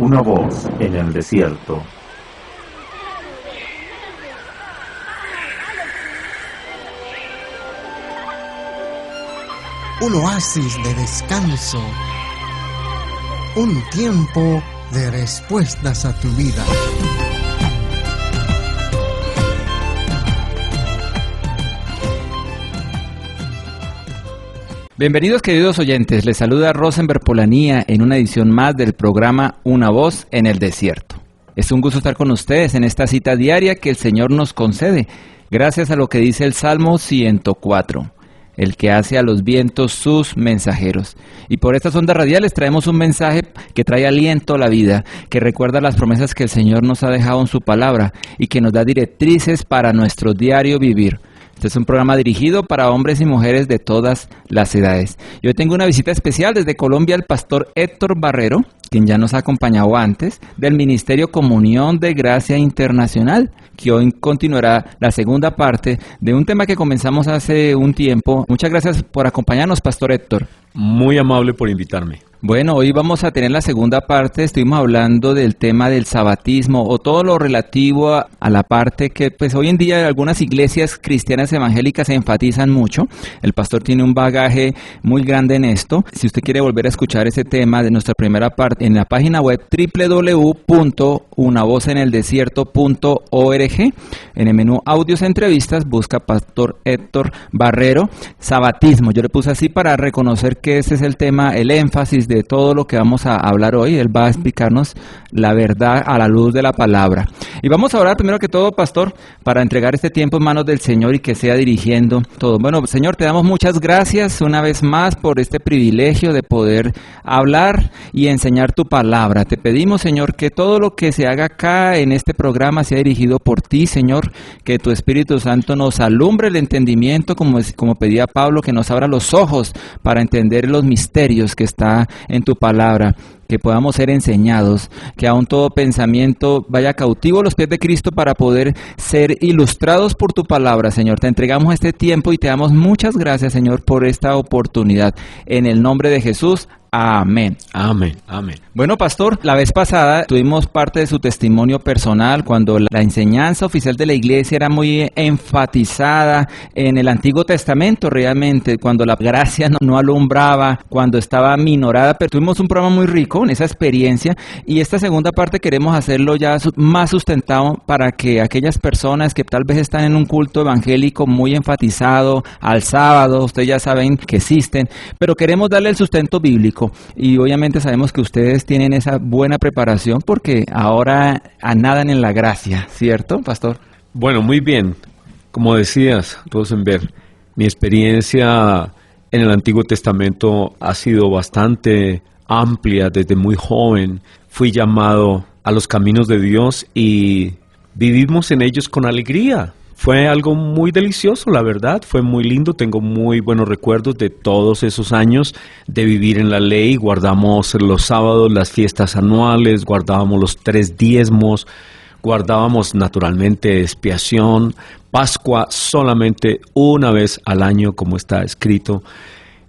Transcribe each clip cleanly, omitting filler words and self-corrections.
Una voz en el desierto. Un oasis de descanso, un tiempo de respuestas a tu vida. Bienvenidos queridos oyentes, les saluda Rosenberg Polanía en una edición más del programa Una voz en el desierto. Es un gusto estar con ustedes en esta cita diaria que el Señor nos concede, gracias a lo que dice el Salmo 104. El que hace a los vientos sus mensajeros. Y por estas ondas radiales traemos un mensaje que trae aliento a la vida, que recuerda las promesas que el Señor nos ha dejado en su palabra y que nos da directrices para nuestro diario vivir. Este es un programa dirigido para hombres y mujeres de todas las edades. Y hoy tengo una visita especial desde Colombia, el pastor Héctor Barrero, quien ya nos ha acompañado antes, del Ministerio Comunión de Gracia Internacional, que hoy continuará la segunda parte de un tema que comenzamos hace un tiempo. Muchas gracias por acompañarnos, pastor Héctor. Muy amable por invitarme. Bueno, hoy vamos a tener la segunda parte. Estuvimos hablando del tema del sabatismo o todo lo relativo a la parte que pues hoy en día algunas iglesias cristianas evangélicas se enfatizan mucho. El pastor tiene un bagaje muy grande en esto. Si usted quiere volver a escuchar ese tema de nuestra primera parte, en la página web www.unavozeneldesierto.org, en el menú Audios e Entrevistas, busca pastor Héctor Barrero, sabatismo. Yo le puse así para reconocer que ese es el tema, el énfasis de todo lo que vamos a hablar hoy. Él va a explicarnos la verdad a la luz de la palabra. Y vamos a orar primero que todo, pastor, para entregar este tiempo en manos del Señor y que sea dirigiendo todo. Bueno, Señor, te damos muchas gracias una vez más por este privilegio de poder hablar y enseñar tu palabra. Te pedimos, Señor, que todo lo que se haga acá en este programa sea dirigido por ti, Señor, que tu Espíritu Santo nos alumbre el entendimiento, como pedía Pablo, que nos abra los ojos para entender los misterios que está en tu palabra, que podamos ser enseñados, que aún todo pensamiento vaya cautivo a los pies de Cristo para poder ser ilustrados por tu palabra, Señor. Te entregamos este tiempo y te damos muchas gracias, Señor, por esta oportunidad. En el nombre de Jesús, amén. Amén, amén. Bueno, pastor, la vez pasada tuvimos parte de su testimonio personal cuando la enseñanza oficial de la iglesia era muy enfatizada en el Antiguo Testamento realmente, cuando la gracia no alumbraba, cuando estaba minorada, pero tuvimos un programa muy rico en esa experiencia y esta segunda parte queremos hacerlo ya más sustentado para que aquellas personas que tal vez están en un culto evangélico muy enfatizado al sábado, ustedes ya saben que existen, pero queremos darle el sustento bíblico. Y obviamente sabemos que ustedes tienen esa buena preparación porque ahora nadan en la gracia, ¿cierto, pastor? Bueno, muy bien. Como decías, Rosenberg, mi experiencia en el Antiguo Testamento ha sido bastante amplia desde muy joven. Fui llamado a los caminos de Dios y vivimos en ellos con alegría. Fue algo muy delicioso, la verdad, fue muy lindo, tengo muy buenos recuerdos de todos esos años de vivir en la ley. Guardamos los sábados, las fiestas anuales, guardábamos los 3 diezmos, guardábamos naturalmente expiación, Pascua solamente una vez al año, como está escrito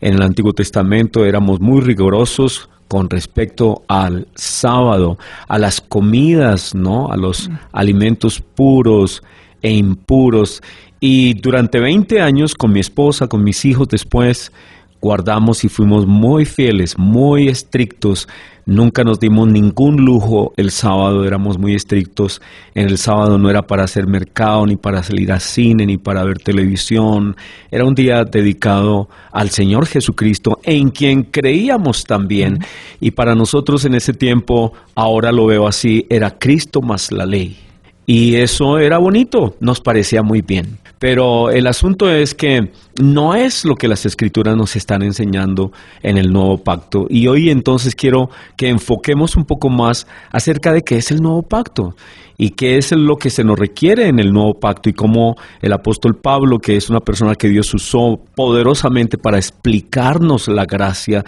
en el Antiguo Testamento. Éramos muy rigurosos con respecto al sábado, a las comidas, ¿no? A los alimentos puros e impuros, y durante 20 años con mi esposa, con mis hijos después, guardamos y fuimos muy fieles, muy estrictos. Nunca nos dimos ningún lujo el sábado, éramos muy estrictos. En el sábado no era para hacer mercado, ni para salir al cine, ni para ver televisión. Era un día dedicado al Señor Jesucristo, en quien creíamos también. Y para nosotros en ese tiempo, ahora lo veo así, era Cristo más la ley. Y eso era bonito, nos parecía muy bien. Pero el asunto es que no es lo que las Escrituras nos están enseñando en el Nuevo Pacto. Y hoy entonces quiero que enfoquemos un poco más acerca de qué es el Nuevo Pacto y qué es lo que se nos requiere en el Nuevo Pacto y cómo el apóstol Pablo, que es una persona que Dios usó poderosamente para explicarnos la gracia,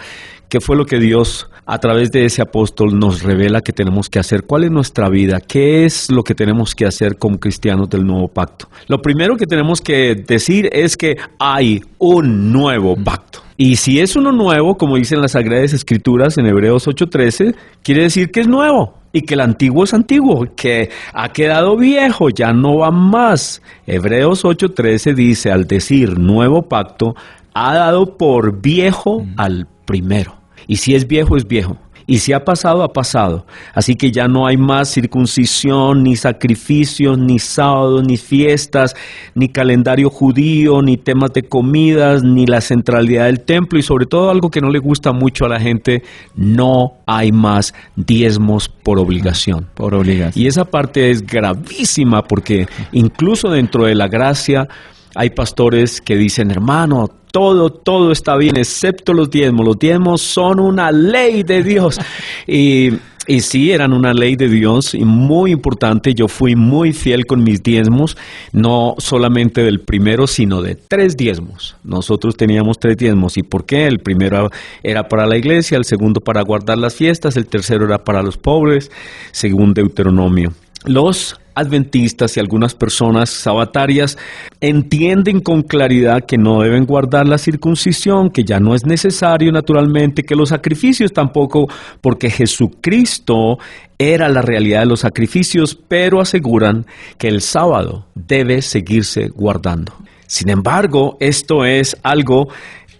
qué fue lo que Dios a través de ese apóstol nos revela que tenemos que hacer, cuál es nuestra vida, qué es lo que tenemos que hacer como cristianos del Nuevo Pacto. Lo primero que tenemos que decir es que hay un nuevo pacto. Y si es uno nuevo, como dicen las Sagradas Escrituras en Hebreos 8:13, quiere decir que es nuevo y que el antiguo es antiguo, que ha quedado viejo, ya no va más. Hebreos 8:13 dice, al decir nuevo pacto, ha dado por viejo al primero. Y si es viejo, es viejo. Y si ha pasado, ha pasado. Así que ya no hay más circuncisión, ni sacrificios, ni sábados, ni fiestas, ni calendario judío, ni temas de comidas, ni la centralidad del templo. Y sobre todo algo que no le gusta mucho a la gente, no hay más diezmos por obligación. Por obligación. Y esa parte es gravísima porque incluso dentro de la gracia hay pastores que dicen, hermano, todo está bien, excepto los diezmos. Los diezmos son una ley de Dios. Y sí, eran una ley de Dios y muy importante. Yo fui muy fiel con mis diezmos, no solamente del primero, sino de 3 diezmos. Nosotros teníamos 3 diezmos. ¿Y por qué? El primero era para la iglesia, el segundo para guardar las fiestas, el tercero era para los pobres, según Deuteronomio. Los adventistas y algunas personas sabatarias entienden con claridad que no deben guardar la circuncisión, que ya no es necesario naturalmente, que los sacrificios tampoco, porque Jesucristo era la realidad de los sacrificios, pero aseguran que el sábado debe seguirse guardando. Sin embargo, esto es algo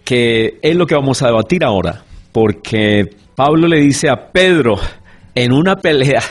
que es lo que vamos a debatir ahora, porque Pablo le dice a Pedro en una pelea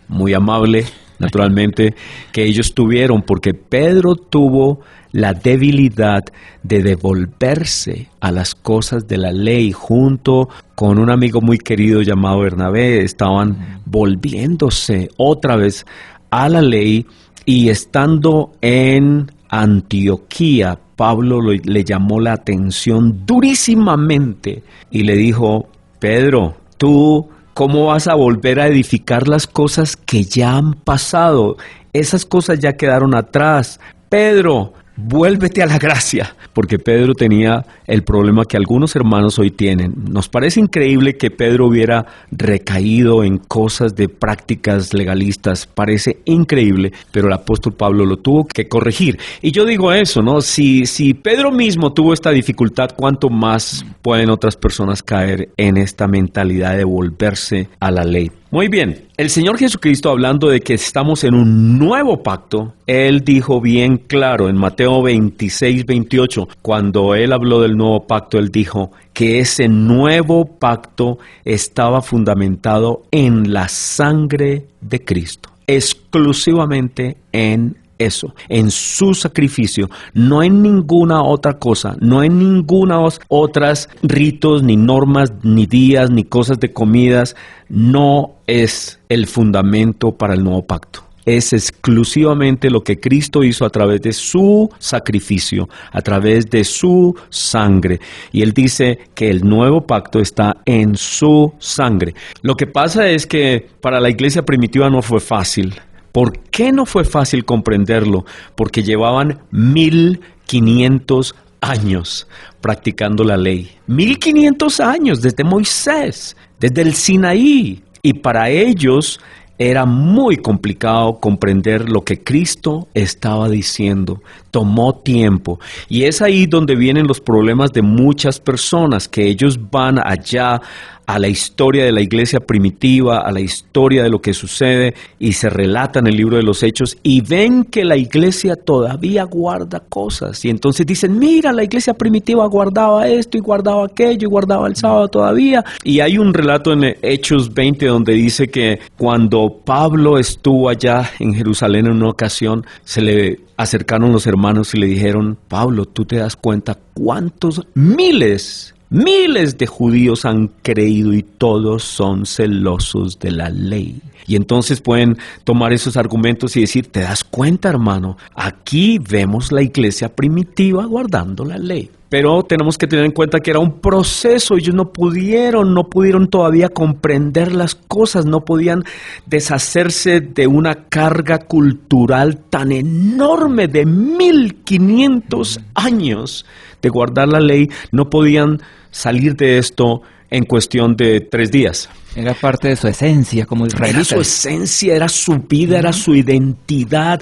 muy amable, naturalmente, que ellos tuvieron, porque Pedro tuvo la debilidad de devolverse a las cosas de la ley junto con un amigo muy querido llamado Bernabé. Estaban volviéndose otra vez a la ley y estando en Antioquía, Pablo le llamó la atención durísimamente y le dijo, Pedro, tú ¿cómo vas a volver a edificar las cosas que ya han pasado? Esas cosas ya quedaron atrás. Pedro, vuélvete a la gracia. Porque Pedro tenía el problema que algunos hermanos hoy tienen. Nos parece increíble que Pedro hubiera recaído en cosas de prácticas legalistas. Parece increíble, pero el apóstol Pablo lo tuvo que corregir. Y yo digo eso, ¿no? Si Pedro mismo tuvo esta dificultad, ¿cuánto más pueden otras personas caer en esta mentalidad de volverse a la ley? Muy bien, el Señor Jesucristo, hablando de que estamos en un nuevo pacto, Él dijo bien claro en Mateo 26:28, cuando Él habló del nuevo pacto, Él dijo que ese nuevo pacto estaba fundamentado en la sangre de Cristo, exclusivamente en eso, en su sacrificio, no en ninguna otra cosa, no en ninguna otras ritos, ni normas, ni días, ni cosas de comidas. No es el fundamento para el nuevo pacto. Es exclusivamente lo que Cristo hizo a través de su sacrificio, a través de su sangre. Y Él dice que el nuevo pacto está en su sangre. Lo que pasa es que para la iglesia primitiva no fue fácil. ¿Por qué no fue fácil comprenderlo? Porque llevaban 1500 años practicando la ley. 1500 años desde Moisés, desde el Sinaí. Y para ellos era muy complicado comprender lo que Cristo estaba diciendo. Tomó tiempo. Y es ahí donde vienen los problemas de muchas personas, que ellos van allá a la historia de la iglesia primitiva, a la historia de lo que sucede, y se relata en el libro de los Hechos, y ven que la iglesia todavía guarda cosas. Y entonces dicen, mira, la iglesia primitiva guardaba esto, y guardaba aquello, y guardaba el sábado todavía. Y hay un relato en Hechos 20 donde dice que cuando Pablo estuvo allá en Jerusalén en una ocasión, se le acercaron los hermanos y le dijeron, Pablo, ¿tú te das cuenta cuántos miles de judíos han creído y todos son celosos de la ley? Y entonces pueden tomar esos argumentos y decir, ¿te das cuenta, hermano? Aquí vemos la iglesia primitiva guardando la ley. Pero tenemos que tener en cuenta que era un proceso. Ellos no pudieron todavía comprender las cosas, no podían deshacerse de una carga cultural tan enorme de 1500 años de guardar la ley. No podían salir de esto en cuestión de 3 días. Era parte de su esencia como israelita. Era su esencia, era su vida, era su identidad.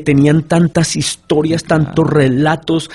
Tenían tantas historias, tantos relatos,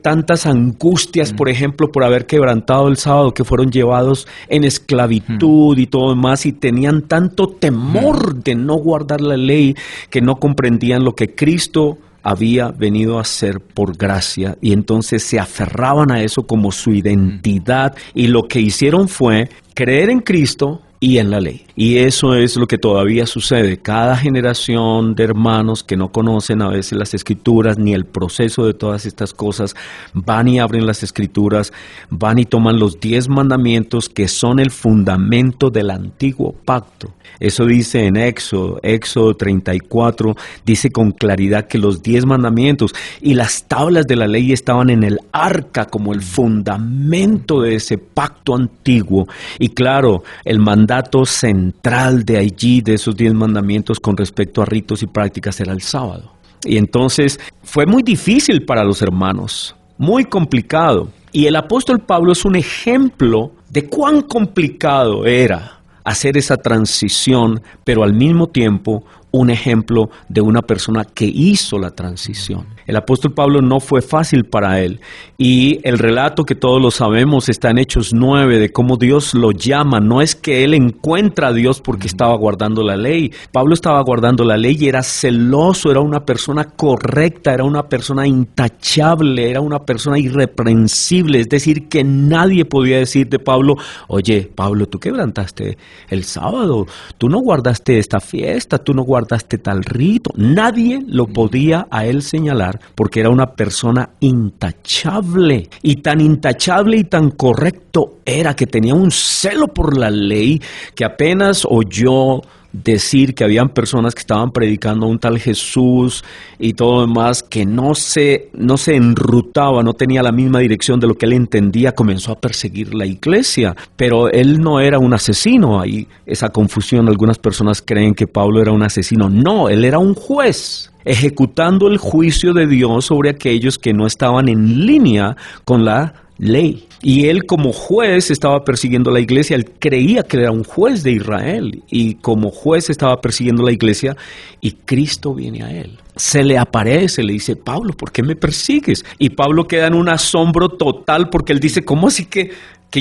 tantas angustias, por ejemplo, por haber quebrantado el sábado, que fueron llevados en esclavitud y todo demás, y tenían tanto temor de no guardar la ley, que no comprendían lo que Cristo había venido a hacer por gracia, y entonces se aferraban a eso como su identidad, y lo que hicieron fue creer en Cristo y en la ley. Y eso es lo que todavía sucede. Cada generación de hermanos que no conocen a veces las Escrituras ni el proceso de todas estas cosas, van y abren las Escrituras, van y toman los 10 mandamientos que son el fundamento del antiguo pacto. Eso dice en Éxodo 34, dice con claridad que los 10 mandamientos y las tablas de la ley estaban en el arca como el fundamento de ese pacto antiguo. Y claro, el mandato central de allí, de esos 10 mandamientos con respecto a ritos y prácticas, era el sábado. Y entonces fue muy difícil para los hermanos, muy complicado. Y el apóstol Pablo es un ejemplo de cuán complicado era hacer esa transición, pero al mismo tiempo un ejemplo de una persona que hizo la transición. El apóstol Pablo no fue fácil para él, y el relato que todos lo sabemos está en Hechos 9 de cómo Dios lo llama. No es que él encuentra a Dios porque estaba guardando la ley. Pablo estaba guardando la ley y era celoso, era una persona correcta, era una persona intachable, era una persona irreprensible. Es decir, que nadie podía decir de Pablo: oye, Pablo, tú quebrantaste el sábado, tú no guardaste esta fiesta, tú no guardaste tal rito. Nadie lo podía a él señalar, porque era una persona intachable, y tan correcto era que tenía un celo por la ley, que apenas oyó decir que habían personas que estaban predicando a un tal Jesús y todo demás, que no se enrutaba, no tenía la misma dirección de lo que él entendía, comenzó a perseguir la iglesia. Pero él no era un asesino. Hay esa confusión, algunas personas creen que Pablo era un asesino. No, él era un juez, ejecutando el juicio de Dios sobre aquellos que no estaban en línea con la ley. Y él, como juez, estaba persiguiendo la iglesia. Él creía que era un juez de Israel, y como juez estaba persiguiendo la iglesia, y Cristo viene a él. Se le aparece, le dice: Pablo, ¿por qué me persigues? Y Pablo queda en un asombro total, porque él dice: ¿cómo así que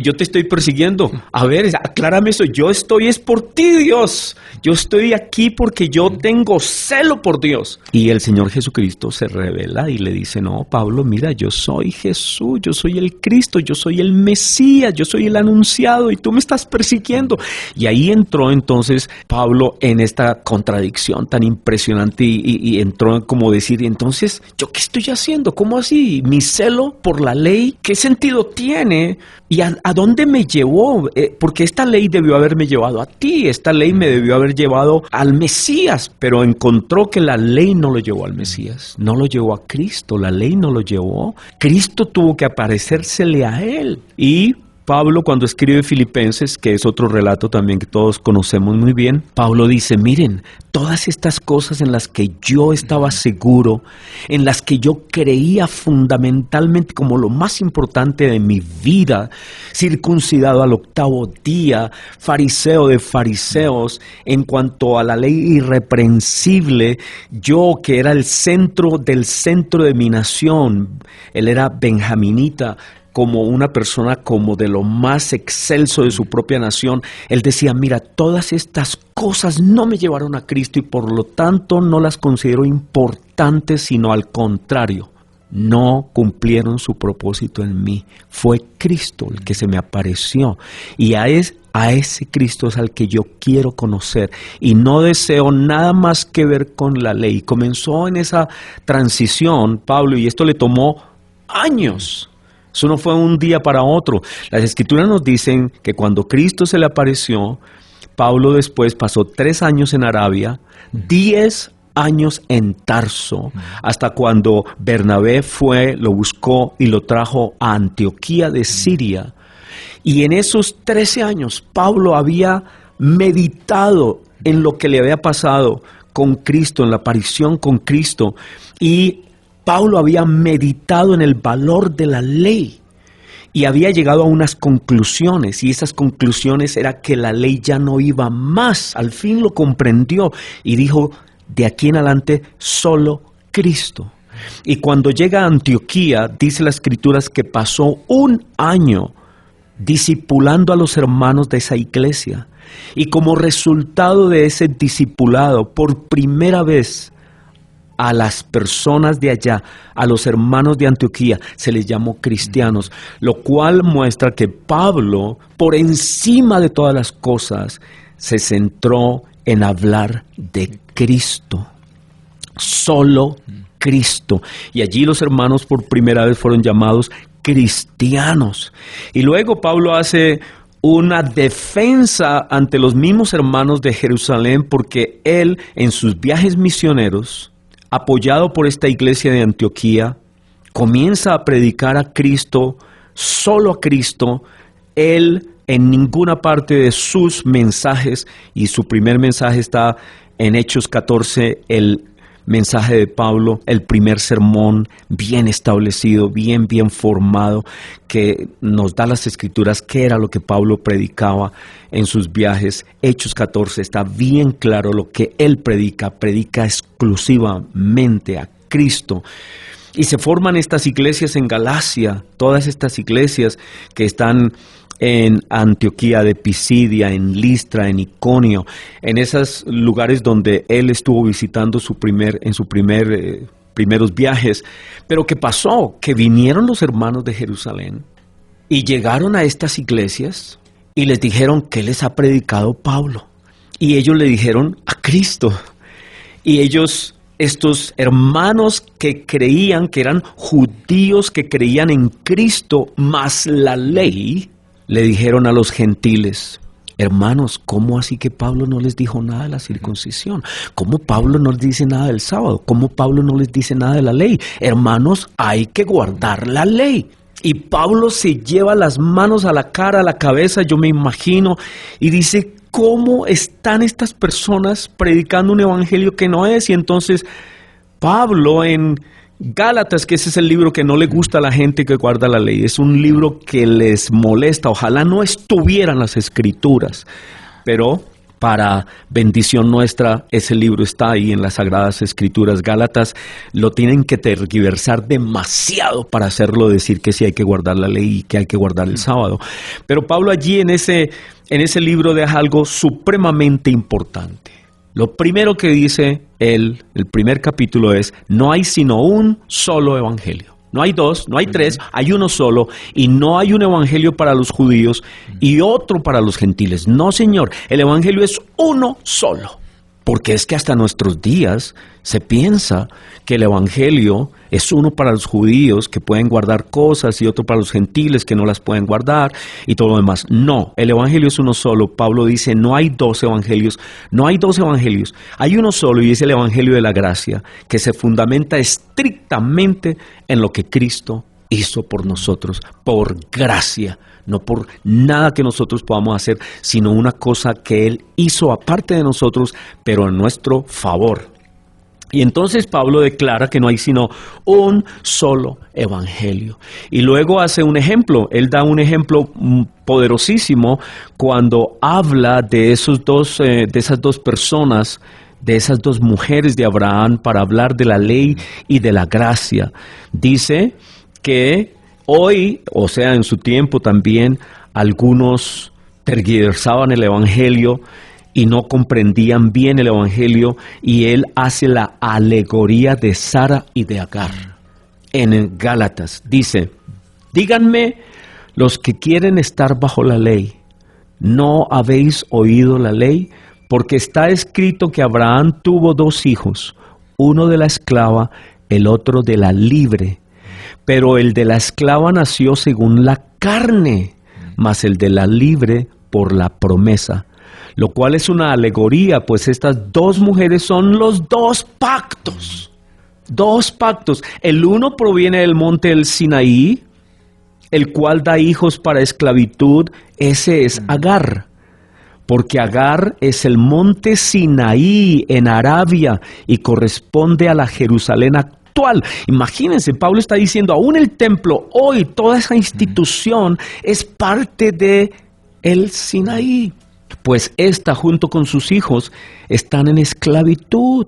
yo te estoy persiguiendo? A ver, aclárame eso. Yo estoy es por ti, Dios. Yo estoy aquí porque yo tengo celo por Dios. Y el Señor Jesucristo se revela y le dice: no, Pablo, mira, yo soy Jesús, yo soy el Cristo, yo soy el Mesías, yo soy el anunciado, y tú me estás persiguiendo. Y ahí entró entonces Pablo en esta contradicción tan impresionante, y entró como decir: entonces, ¿yo qué estoy haciendo? ¿Cómo así? ¿Mi celo por la ley? ¿Qué sentido tiene? ¿Y a dónde me llevó? Porque esta ley debió haberme llevado a ti, esta ley me debió haber llevado al Mesías, pero encontró que la ley no lo llevó al Mesías, no lo llevó a Cristo, la ley no lo llevó. Cristo tuvo que aparecérsele a él. Y Pablo, cuando escribe Filipenses, que es otro relato también que todos conocemos muy bien, Pablo dice: miren, todas estas cosas en las que yo estaba seguro, en las que yo creía fundamentalmente como lo más importante de mi vida, circuncidado al 8º día, fariseo de fariseos, en cuanto a la ley irreprensible, yo que era el centro del centro de mi nación, él era benjaminita, como una persona como de lo más excelso de su propia nación, él decía: mira, todas estas cosas no me llevaron a Cristo, y por lo tanto no las considero importantes, sino al contrario, no cumplieron su propósito en mí. Fue Cristo el que se me apareció, y a ese Cristo es al que yo quiero conocer, y no deseo nada más que ver con la ley. Comenzó en esa transición Pablo, y esto le tomó años. Eso no fue un día para otro. Las Escrituras nos dicen que cuando Cristo se le apareció, Pablo después pasó 3 años en Arabia, 10 años en Tarso, hasta cuando Bernabé fue, lo buscó y lo trajo a Antioquía de Siria. Y en esos 13 años Pablo había meditado en lo que le había pasado con Cristo, en la aparición con Cristo, y Pablo había meditado en el valor de la ley. y había llegado a unas conclusiones, y esas conclusiones era que la ley ya no iba más. Al fin lo comprendió y dijo, de aquí en adelante solo Cristo. Y cuando llega a Antioquía, dice las Escrituras que pasó un año discipulando a los hermanos de esa iglesia. Y como resultado de ese discipulado, por primera vez a las personas de allá, a los hermanos de Antioquía, se les llamó cristianos, lo cual muestra que Pablo, por encima de todas las cosas, se centró en hablar de Cristo. Solo Cristo. Y allí los hermanos por primera vez fueron llamados cristianos. Y luego Pablo hace una defensa ante los mismos hermanos de Jerusalén, porque él, en sus viajes misioneros, apoyado por esta iglesia de Antioquía, comienza a predicar a Cristo, solo a Cristo. Él en ninguna parte de sus mensajes, y su primer mensaje está en Hechos 14, el mensaje de Pablo, el primer sermón bien establecido, bien formado, que nos da las Escrituras qué era lo que Pablo predicaba en sus viajes. Hechos 14 está bien claro lo que él predica exclusivamente a Cristo. Y se forman estas iglesias en Galacia, todas estas iglesias que están en Antioquía de Pisidia, en Listra, en Iconio, en esos lugares donde él estuvo visitando en sus primeros viajes. Pero ¿qué pasó? Que vinieron los hermanos de Jerusalén y llegaron a estas iglesias y les dijeron, ¿qué les ha predicado Pablo? Y ellos le dijeron, a Cristo. Y ellos, estos hermanos que creían, que eran judíos, que creían en Cristo más la ley, le dijeron a los gentiles, hermanos, ¿cómo así que Pablo no les dijo nada de la circuncisión? ¿Cómo Pablo no les dice nada del sábado? ¿Cómo Pablo no les dice nada de la ley? Hermanos, hay que guardar la ley. Y Pablo se lleva las manos a la cara, a la cabeza, yo me imagino, y dice, ¿cómo están estas personas predicando un evangelio que no es? Y entonces Pablo en Gálatas, que ese es el libro que no le gusta a la gente que guarda la ley, es un libro que les molesta, ojalá no estuvieran las Escrituras, pero para bendición nuestra ese libro está ahí en las Sagradas Escrituras. Gálatas lo tienen que tergiversar demasiado para hacerlo decir que sí hay que guardar la ley y que hay que guardar el sábado. Pero Pablo allí en ese libro deja algo supremamente importante. Lo primero que dice el primer capítulo es, no hay sino un solo evangelio. No hay dos, no hay tres, hay uno solo, y no hay un evangelio para los judíos y otro para los gentiles. No, señor, el evangelio es uno solo. Porque es que hasta nuestros días se piensa que el evangelio es uno para los judíos que pueden guardar cosas y otro para los gentiles que no las pueden guardar y todo lo demás. No, el evangelio es uno solo. Pablo dice, no hay dos evangelios, hay uno solo, y es el evangelio de la gracia, que se fundamenta estrictamente en lo que Cristo hizo por nosotros, por gracia, no por nada que nosotros podamos hacer, sino una cosa que Él hizo aparte de nosotros, pero en nuestro favor. Y entonces Pablo declara que no hay sino un solo evangelio. Y luego hace un ejemplo, él da un ejemplo poderosísimo cuando habla de esas dos personas, de esas dos mujeres de Abraham, para hablar de la ley y de la gracia. Dice que hoy, o sea, en su tiempo también, algunos tergiversaban el evangelio y no comprendían bien el evangelio, y él hace la alegoría de Sara y de Agar. En Gálatas dice, díganme los que quieren estar bajo la ley, ¿no habéis oído la ley? Porque está escrito que Abraham tuvo dos hijos, uno de la esclava, el otro de la libre. Pero el de la esclava nació según la carne, mas el de la libre por la promesa. Lo cual es una alegoría, pues estas dos mujeres son los dos pactos. Dos pactos. El uno proviene del monte del Sinaí, el cual da hijos para esclavitud. Ese es Agar. Porque Agar es el monte Sinaí en Arabia y corresponde a la Jerusalén actual actual. Imagínense, Pablo está diciendo, aún el templo, hoy toda esa institución es parte de el Sinaí. Pues esta junto con sus hijos están en esclavitud.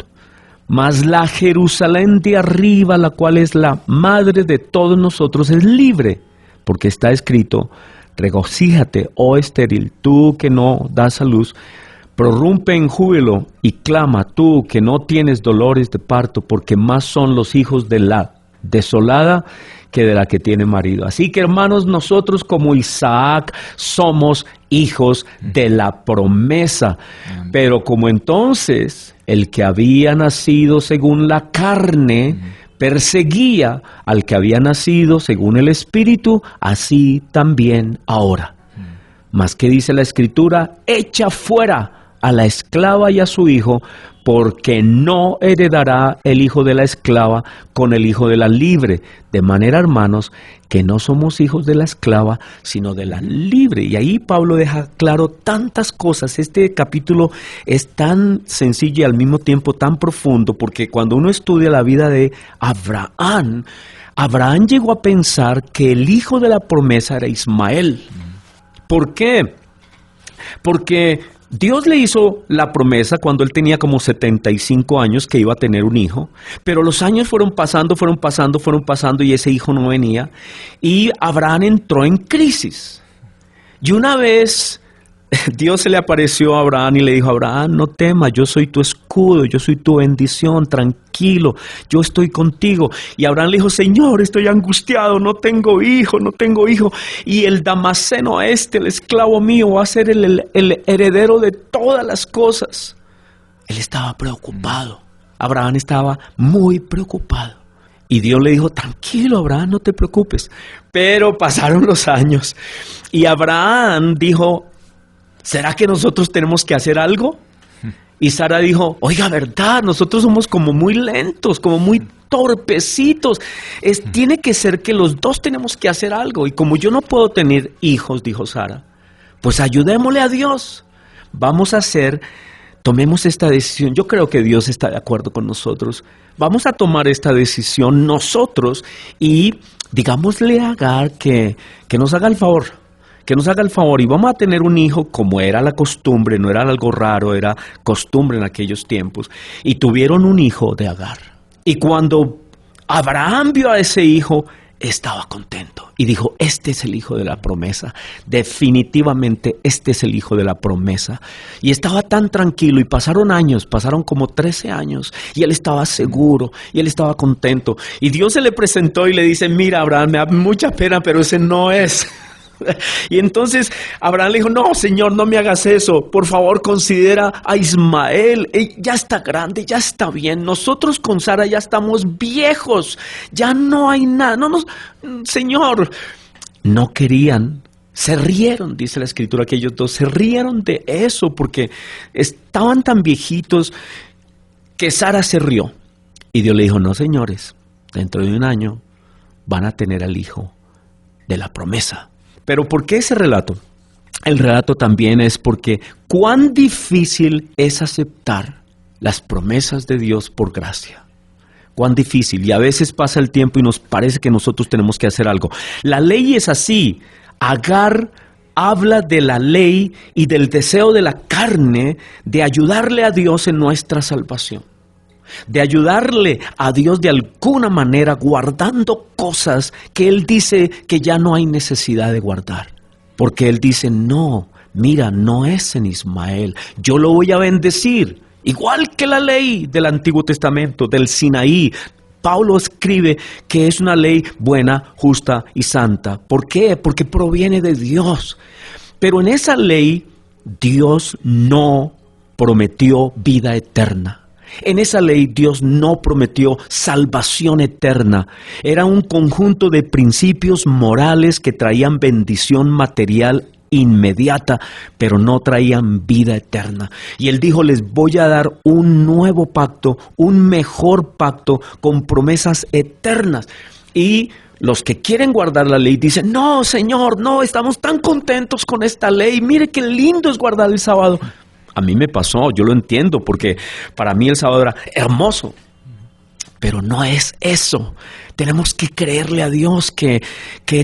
Mas la Jerusalén de arriba, la cual es la madre de todos nosotros, es libre. Porque está escrito, regocíjate, oh estéril, tú que no das a luz, prorrumpe en júbilo y clama tú que no tienes dolores de parto, porque más son los hijos de la desolada que de la que tiene marido. Así que, hermanos, nosotros como Isaac somos hijos de la promesa. Pero como entonces el que había nacido según la carne perseguía al que había nacido según el Espíritu, así también ahora. Mas ¿qué dice la Escritura? Echa fuera a la esclava y a su hijo, porque no heredará el hijo de la esclava con el hijo de la libre. De manera, hermanos, que no somos hijos de la esclava, sino de la libre. Y ahí Pablo deja claro tantas cosas. Este capítulo es tan sencillo y al mismo tiempo tan profundo, porque cuando uno estudia la vida de Abraham, Abraham llegó a pensar que el hijo de la promesa era Ismael. ¿Por qué? Porque Dios le hizo la promesa cuando él tenía como 75 años que iba a tener un hijo, pero los años fueron pasando y ese hijo no venía, y Abraham entró en crisis. Y una vez Dios se le apareció a Abraham y le dijo: Abraham, no temas, yo soy tu escudo, yo soy tu bendición, tranquilo, yo estoy contigo. Y Abraham le dijo: Señor, estoy angustiado, no tengo hijo. Y el Damaseno el esclavo mío, va a ser el heredero de todas las cosas. Él estaba preocupado. Abraham estaba muy preocupado. Y Dios le dijo: tranquilo, Abraham, no te preocupes. Pero pasaron los años y Abraham dijo: ¿será que nosotros tenemos que hacer algo? Y Sara dijo: oiga, verdad, nosotros somos como muy lentos, como muy torpecitos. Tiene que ser que los dos tenemos que hacer algo. Y como yo no puedo tener hijos, dijo Sara, pues ayudémosle a Dios. Tomemos esta decisión. Yo creo que Dios está de acuerdo con nosotros. Vamos a tomar esta decisión nosotros y digámosle a Agar que nos haga el favor. Que nos haga el favor y vamos a tener un hijo como era la costumbre, no era algo raro, era costumbre en aquellos tiempos. Y tuvieron un hijo de Agar. Y cuando Abraham vio a ese hijo, estaba contento. Y dijo: este es el hijo de la promesa. Definitivamente este es el hijo de la promesa. Y estaba tan tranquilo y pasaron años, pasaron como 13 años. Y él estaba seguro y él estaba contento. Y Dios se le presentó y le dice: mira, Abraham, me da mucha pena, pero ese no es. Y entonces Abraham le dijo: no, Señor, no me hagas eso, por favor considera a Ismael, ya está grande, ya está bien, nosotros con Sara ya estamos viejos, ya no hay nada, Señor. No querían, se rieron, dice la Escritura, que ellos dos se rieron de eso porque estaban tan viejitos que Sara se rió. Y Dios le dijo: no, señores, dentro de un año van a tener al hijo de la promesa. Pero ¿por qué ese relato? El relato también es porque cuán difícil es aceptar las promesas de Dios por gracia. Cuán difícil. Y a veces pasa el tiempo y nos parece que nosotros tenemos que hacer algo. La ley es así. Agar habla de la ley y del deseo de la carne de ayudarle a Dios en nuestra salvación. De ayudarle a Dios de alguna manera guardando cosas que Él dice que ya no hay necesidad de guardar. Porque Él dice: no, mira, no es en Ismael, yo lo voy a bendecir. Igual que la ley del Antiguo Testamento, del Sinaí. Pablo escribe que es una ley buena, justa y santa. ¿Por qué? Porque proviene de Dios. Pero en esa ley Dios no prometió vida eterna. En esa ley Dios no prometió salvación eterna. Era un conjunto de principios morales que traían bendición material inmediata, pero no traían vida eterna. Y Él dijo: les voy a dar un nuevo pacto, un mejor pacto con promesas eternas. Y los que quieren guardar la ley dicen: no, Señor, no, estamos tan contentos con esta ley, mire qué lindo es guardar el sábado. A mí me pasó, yo lo entiendo, porque para mí el sábado era hermoso. Pero no es eso. Tenemos que creerle a Dios que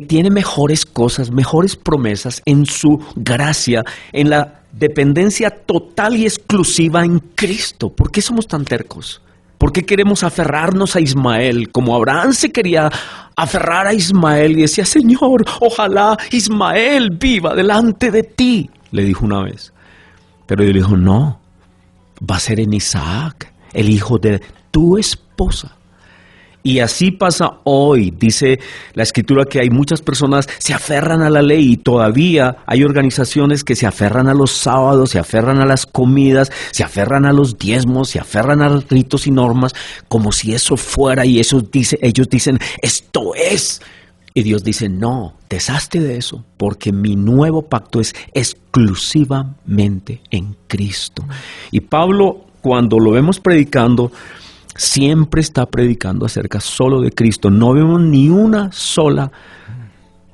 tiene mejores cosas, mejores promesas en su gracia, en la dependencia total y exclusiva en Cristo. ¿Por qué somos tan tercos? ¿Por qué queremos aferrarnos a Ismael? Como Abraham se quería aferrar a Ismael y decía, Señor, ojalá Ismael viva delante de ti, le dijo una vez. Pero Dios le dijo, no, va a ser en Isaac, el hijo de tu esposa. Y así pasa hoy. Dice la Escritura que hay muchas personas que se aferran a la ley y todavía hay organizaciones que se aferran a los sábados, se aferran a las comidas, se aferran a los diezmos, se aferran a los ritos y normas como si eso fuera, y ellos dicen, esto es. Y Dios dice, no, deshazte de eso, porque mi nuevo pacto es exclusivamente en Cristo. Y Pablo, cuando lo vemos predicando, siempre está predicando acerca solo de Cristo. No vemos ni una sola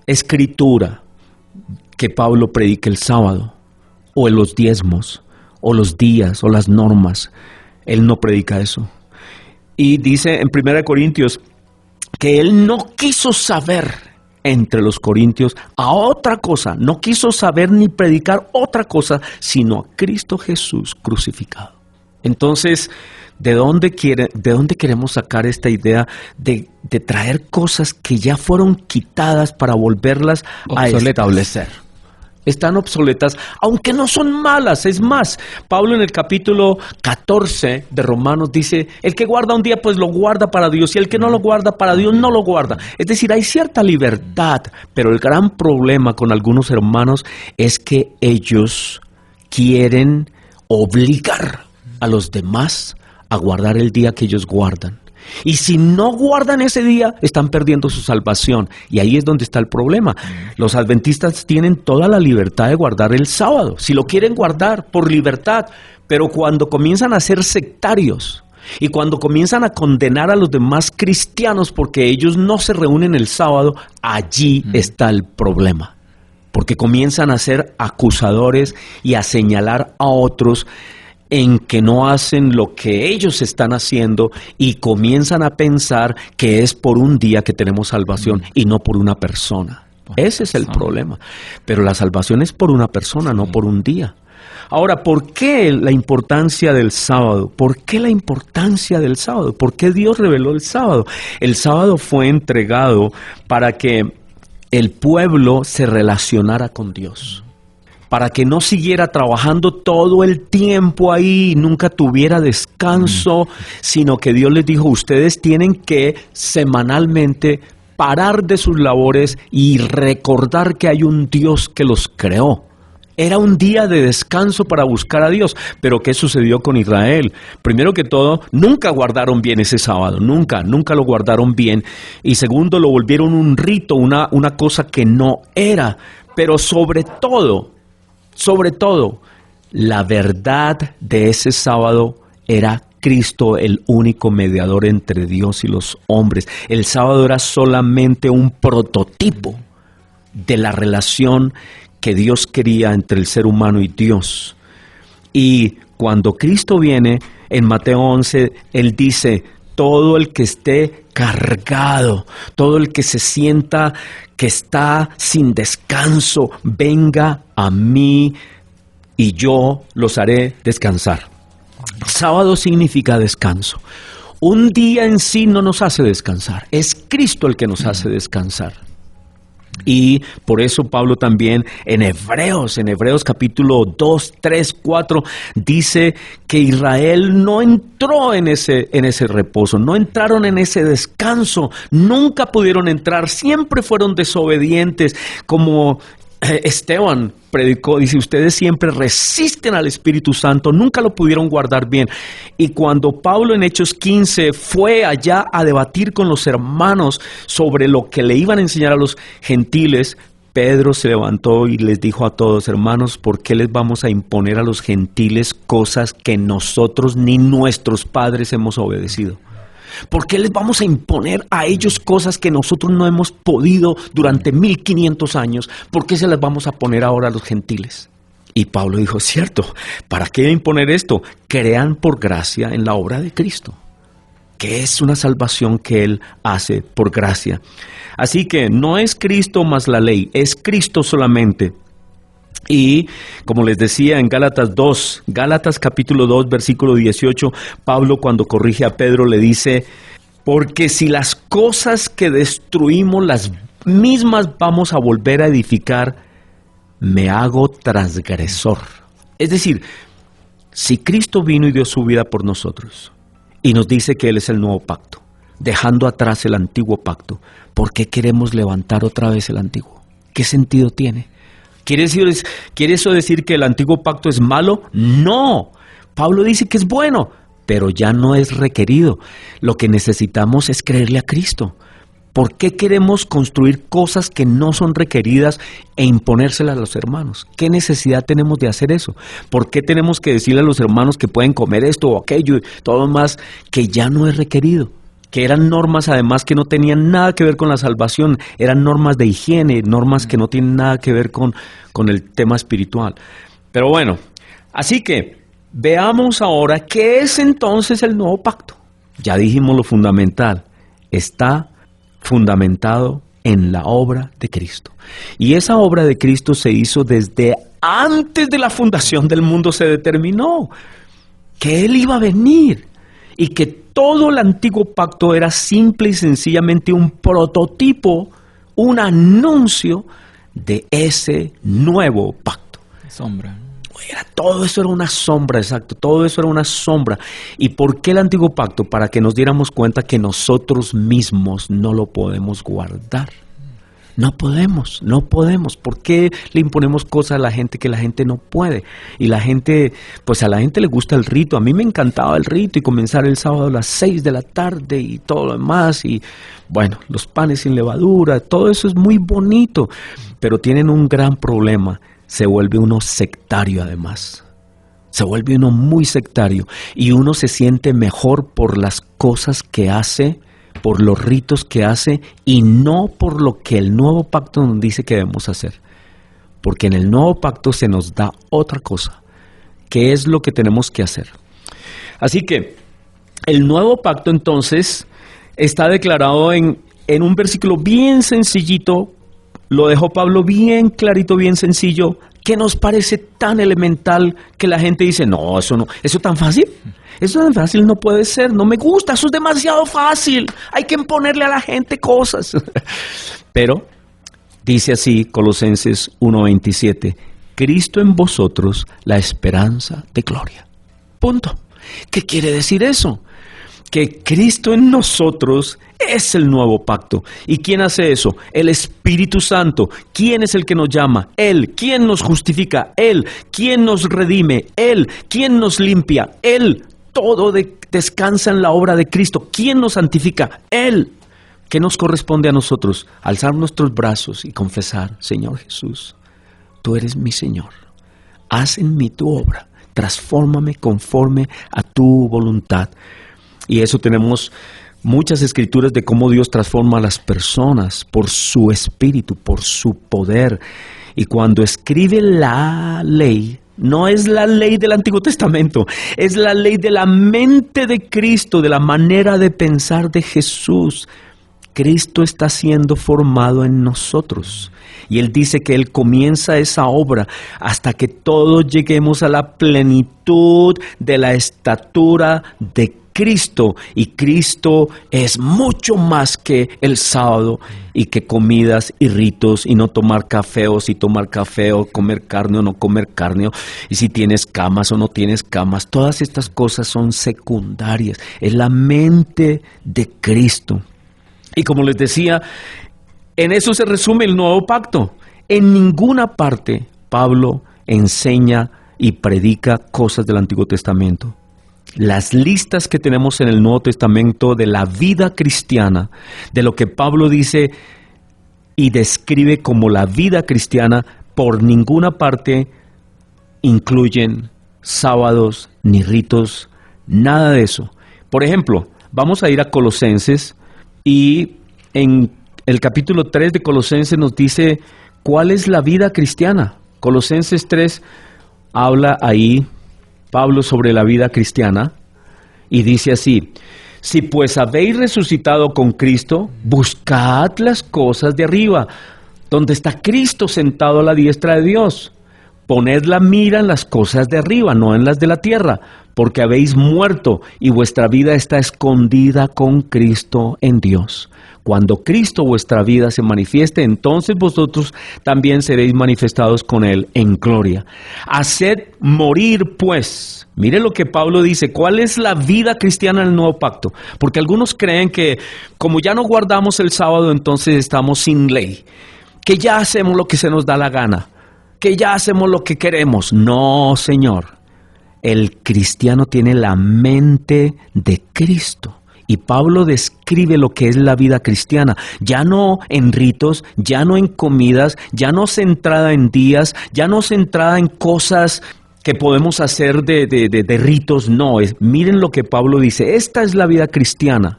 escritura que Pablo predique el sábado, o en los diezmos, o los días, o las normas. Él no predica eso. Y dice en 1 Corintios que él no quiso saber entre los corintios a otra cosa, no quiso saber ni predicar otra cosa, sino a Cristo Jesús crucificado. Entonces, ¿de dónde queremos sacar esta idea de traer cosas que ya fueron quitadas para volverlas a establecer? Están obsoletas, aunque no son malas. Es más, Pablo en el capítulo 14 de Romanos dice, el que guarda un día pues lo guarda para Dios, y el que no lo guarda para Dios no lo guarda. Es decir, hay cierta libertad, pero el gran problema con algunos hermanos es que ellos quieren obligar a los demás a guardar el día que ellos guardan. Y si no guardan ese día, están perdiendo su salvación. Y ahí es donde está el problema. Los adventistas tienen toda la libertad de guardar el sábado, si lo quieren guardar por libertad. Pero cuando comienzan a ser sectarios y cuando comienzan a condenar a los demás cristianos porque ellos no se reúnen el sábado, allí está el problema. Porque comienzan a ser acusadores y a señalar a otros en que no hacen lo que ellos están haciendo, y comienzan a pensar que es por un día que tenemos salvación y no por una persona. Ese es el problema. Pero la salvación es por una persona, no por un día. Ahora, ¿por qué la importancia del sábado? ¿Por qué la importancia del sábado? ¿Por qué Dios reveló el sábado? El sábado fue entregado para que el pueblo se relacionara con Dios, para que no siguiera trabajando todo el tiempo ahí y nunca tuviera descanso, sino que Dios les dijo, ustedes tienen que semanalmente parar de sus labores y recordar que hay un Dios que los creó. Era un día de descanso para buscar a Dios. Pero ¿qué sucedió con Israel? Primero que todo, nunca guardaron bien ese sábado, nunca lo guardaron bien. Y segundo, lo volvieron un rito, una cosa que no era. Pero sobre todo, la verdad de ese sábado era Cristo, el único mediador entre Dios y los hombres. El sábado era solamente un prototipo de la relación que Dios quería entre el ser humano y Dios. Y cuando Cristo viene, en Mateo 11, Él dice, todo el que esté cargado, todo el que se sienta que está sin descanso, venga a mí y yo los haré descansar. Sábado significa descanso. Un día en sí no nos hace descansar, es Cristo el que nos hace descansar. Y por eso Pablo también en Hebreos capítulo 2, 3, 4, dice que Israel no entró en ese reposo, no entraron en ese descanso, nunca pudieron entrar, siempre fueron desobedientes, como Esteban predicó, dice, ustedes siempre resisten al Espíritu Santo, nunca lo pudieron guardar bien. Y cuando Pablo en Hechos 15 fue allá a debatir con los hermanos sobre lo que le iban a enseñar a los gentiles, Pedro se levantó y les dijo a todos, hermanos, ¿por qué les vamos a imponer a los gentiles cosas que nosotros ni nuestros padres hemos obedecido? ¿Por qué les vamos a imponer a ellos cosas que nosotros no hemos podido durante 1500 años? ¿Por qué se las vamos a poner ahora a los gentiles? Y Pablo dijo, cierto, ¿para qué imponer esto? Crean por gracia en la obra de Cristo. que es una salvación que Él hace por gracia. Así que no es Cristo más la ley, es Cristo solamente. Y como les decía en Gálatas capítulo 2, versículo 18, Pablo cuando corrige a Pedro le dice: porque si las cosas que destruimos las mismas vamos a volver a edificar, me hago transgresor. Es decir, si Cristo vino y dio su vida por nosotros y nos dice que Él es el nuevo pacto, dejando atrás el antiguo pacto, ¿por qué queremos levantar otra vez el antiguo? ¿Qué sentido tiene? ¿Quiere eso decir que el antiguo pacto es malo? No. Pablo dice que es bueno, pero ya no es requerido. Lo que necesitamos es creerle a Cristo. ¿Por qué queremos construir cosas que no son requeridas e imponérselas a los hermanos? ¿Qué necesidad tenemos de hacer eso? ¿Por qué tenemos que decirle a los hermanos que pueden comer esto o aquello y todo más que ya no es requerido? Que eran normas además que no tenían nada que ver con la salvación, eran normas de higiene, normas que no tienen nada que ver con el tema espiritual. Pero bueno, así que veamos ahora qué es entonces el nuevo pacto. Ya dijimos lo fundamental, está fundamentado en la obra de Cristo. Y esa obra de Cristo se hizo desde antes de la fundación del mundo, se determinó que Él iba a venir y que todo el antiguo pacto era simple y sencillamente un prototipo, un anuncio de ese nuevo pacto. Sombra. Todo eso era una sombra, exacto, todo eso era una sombra. ¿Y por qué el antiguo pacto? Para que nos diéramos cuenta que nosotros mismos no lo podemos guardar. No podemos. ¿Por qué le imponemos cosas a la gente que la gente no puede? Y la gente, pues a la gente le gusta el rito. A mí me encantaba el rito y comenzar el sábado a las 6 de la tarde y todo lo demás. Y bueno, los panes sin levadura, todo eso es muy bonito. Pero tienen un gran problema. Se vuelve uno sectario además. Se vuelve uno muy sectario. Y uno se siente mejor por las cosas que hace, por los ritos que hace y no por lo que el nuevo pacto nos dice que debemos hacer. Porque en el nuevo pacto se nos da otra cosa, que es lo que tenemos que hacer. Así que el nuevo pacto entonces está declarado en un versículo bien sencillito. Lo dejó Pablo bien clarito, bien sencillo, que nos parece tan elemental que la gente dice, no, eso tan fácil. Eso tan fácil no puede ser, no me gusta, eso es demasiado fácil, hay que imponerle a la gente cosas. Pero dice así Colosenses 1:27, Cristo en vosotros, la esperanza de gloria. Punto. ¿Qué quiere decir eso? Que Cristo en nosotros es el nuevo pacto. ¿Y quién hace eso? El Espíritu Santo. ¿Quién es el que nos llama? Él. ¿Quién nos justifica? Él. ¿Quién nos redime? Él. ¿Quién nos limpia? Él. Todo descansa en la obra de Cristo. ¿Quién nos santifica? Él. ¿Qué nos corresponde a nosotros? Alzar nuestros brazos y confesar, Señor Jesús, tú eres mi Señor. Haz en mí tu obra. Transfórmame conforme a tu voluntad. Y eso tenemos muchas escrituras de cómo Dios transforma a las personas por su espíritu, por su poder. Y cuando escribe la ley, no es la ley del Antiguo Testamento, es la ley de la mente de Cristo, de la manera de pensar de Jesús. Cristo está siendo formado en nosotros. Y Él dice que Él comienza esa obra hasta que todos lleguemos a la plenitud de la estatura de Cristo. Y Cristo es mucho más que el sábado y que comidas y ritos y no tomar café o si tomar café o comer carne o no comer carne y si tienes camas o no tienes camas. Todas estas cosas son secundarias. Es la mente de Cristo. Y como les decía, en eso se resume el nuevo pacto. En ninguna parte Pablo enseña y predica cosas del Antiguo Testamento. Las listas que tenemos en el Nuevo Testamento de la vida cristiana, de lo que Pablo dice y describe como la vida cristiana, por ninguna parte incluyen sábados ni ritos, nada de eso. Por ejemplo, vamos a ir a Colosenses y en el capítulo 3 de Colosenses nos dice cuál es la vida cristiana. Colosenses 3 habla ahí Pablo sobre la vida cristiana y dice así: Si pues habéis resucitado con Cristo, buscad las cosas de arriba, donde está Cristo sentado a la diestra de Dios. Poned la mira en las cosas de arriba, no en las de la tierra, porque habéis muerto y vuestra vida está escondida con Cristo en Dios. Cuando Cristo vuestra vida se manifieste, entonces vosotros también seréis manifestados con Él en gloria. Haced morir pues. Mire lo que Pablo dice, ¿cuál es la vida cristiana en el nuevo pacto? Porque algunos creen que como ya no guardamos el sábado, entonces estamos sin ley, que ya hacemos lo que se nos da la gana, que ya hacemos lo que queremos. No, Señor. El cristiano tiene la mente de Cristo. Y Pablo describe lo que es la vida cristiana, ya no en ritos, ya no en comidas, ya no centrada en días, ya no centrada en cosas que podemos hacer de ritos, no. Miren lo que Pablo dice, esta es la vida cristiana,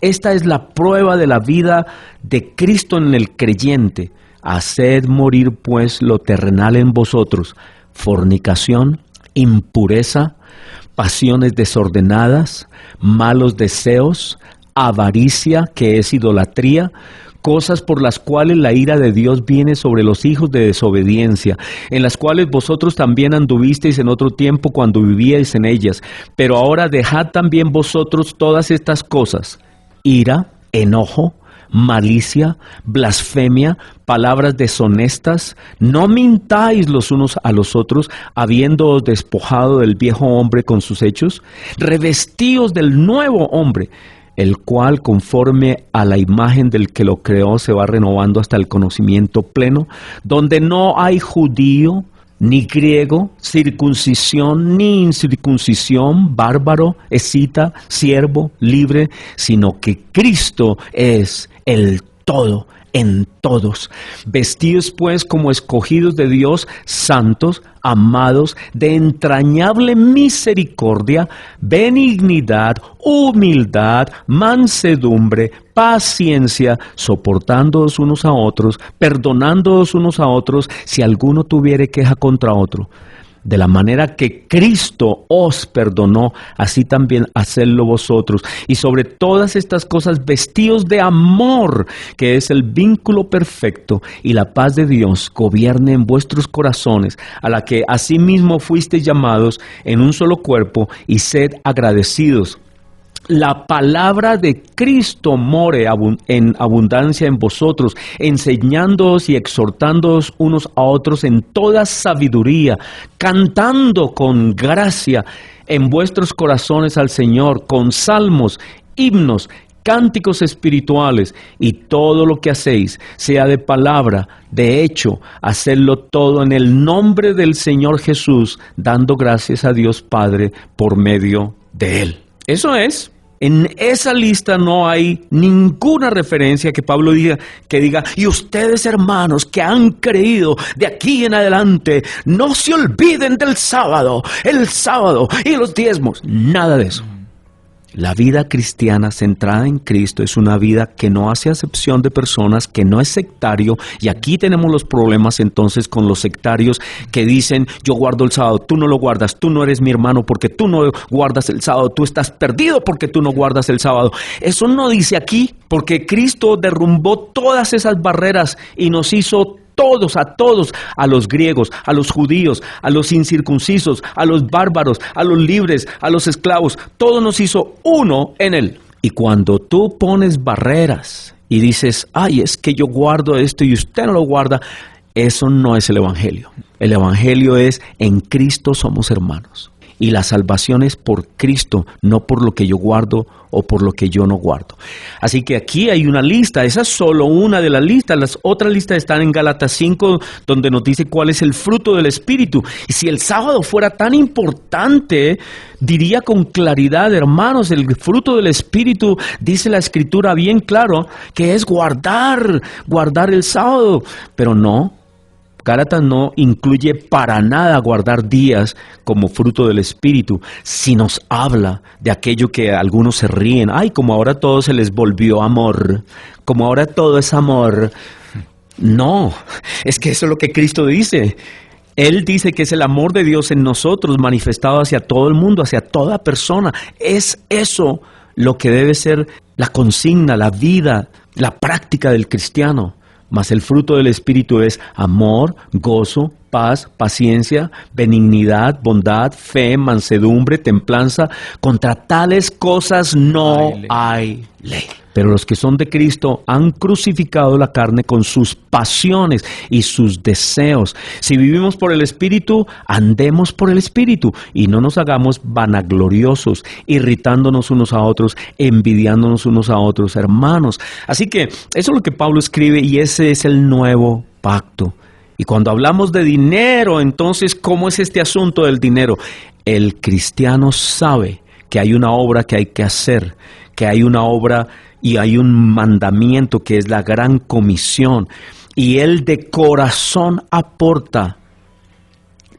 esta es la prueba de la vida de Cristo en el creyente. Haced morir pues lo terrenal en vosotros, fornicación, impureza, pasiones desordenadas, malos deseos, avaricia, que es idolatría, cosas por las cuales la ira de Dios viene sobre los hijos de desobediencia, en las cuales vosotros también anduvisteis en otro tiempo cuando vivíais en ellas. Pero ahora dejad también vosotros todas estas cosas: ira, enojo, malicia, blasfemia, palabras deshonestas. No mintáis los unos a los otros, habiéndoos despojado del viejo hombre con sus hechos. Revestíos del nuevo hombre, el cual conforme a la imagen del que lo creó se va renovando hasta el conocimiento pleno, donde no hay judío ni griego, circuncisión ni incircuncisión, bárbaro, escita, siervo, libre, sino que Cristo es el todo en todos. Vestidos pues como escogidos de Dios, santos, amados, de entrañable misericordia, benignidad, humildad, mansedumbre, paciencia, soportándoos unos a otros, perdonándoos unos a otros, si alguno tuviere queja contra otro. De la manera que Cristo os perdonó, así también hacedlo vosotros. Y sobre todas estas cosas vestíos de amor, que es el vínculo perfecto, y la paz de Dios gobierne en vuestros corazones, a la que asimismo fuisteis llamados en un solo cuerpo, y sed agradecidos. La palabra de Cristo more en abundancia en vosotros, enseñándoos y exhortándoos unos a otros en toda sabiduría, cantando con gracia en vuestros corazones al Señor, con salmos, himnos, cánticos espirituales, y todo lo que hacéis, sea de palabra, de hecho, hacedlo todo en el nombre del Señor Jesús, dando gracias a Dios Padre por medio de Él. Eso es. En esa lista no hay ninguna referencia que Pablo diga, y ustedes, hermanos, que han creído de aquí en adelante, no se olviden del sábado, el sábado y los diezmos. Nada de eso. La vida cristiana centrada en Cristo es una vida que no hace acepción de personas, que no es sectario, y aquí tenemos los problemas entonces con los sectarios que dicen: yo guardo el sábado, tú no lo guardas, tú no eres mi hermano porque tú no guardas el sábado, tú estás perdido porque tú no guardas el sábado. Eso no dice aquí, porque Cristo derrumbó todas esas barreras y nos hizo todos, a los griegos, a los judíos, a los incircuncisos, a los bárbaros, a los libres, a los esclavos, todo nos hizo uno en Él. Y cuando tú pones barreras y dices: ay, es que yo guardo esto y usted no lo guarda, eso no es el Evangelio. El Evangelio es: en Cristo somos hermanos. Y la salvación es por Cristo, no por lo que yo guardo o por lo que yo no guardo. Así que aquí hay una lista, esa es solo una de las listas. Las otras listas están en Gálatas 5, donde nos dice cuál es el fruto del Espíritu. Y si el sábado fuera tan importante, diría con claridad: hermanos, el fruto del Espíritu, dice la Escritura bien claro, que es guardar el sábado. Pero no. Gálatas no incluye para nada guardar días como fruto del Espíritu, si nos habla de aquello que algunos se ríen. Ay, como ahora todo se les volvió amor, como ahora todo es amor. No, es que eso es lo que Cristo dice. Él dice que es el amor de Dios en nosotros manifestado hacia todo el mundo, hacia toda persona. Es eso lo que debe ser la consigna, la vida, la práctica del cristiano. Mas el fruto del Espíritu es amor, gozo, paz, paciencia, benignidad, bondad, fe, mansedumbre, templanza. Contra tales cosas no hay ley. Pero los que son de Cristo han crucificado la carne con sus pasiones y sus deseos. Si vivimos por el Espíritu, andemos por el Espíritu y no nos hagamos vanagloriosos, irritándonos unos a otros, envidiándonos unos a otros, hermanos. Así que eso es lo que Pablo escribe y ese es el nuevo pacto. Y cuando hablamos de dinero, entonces, ¿cómo es este asunto del dinero? El cristiano sabe que hay una obra que hay que hacer, que hay una obra y hay un mandamiento que es la gran comisión. Y él de corazón aporta,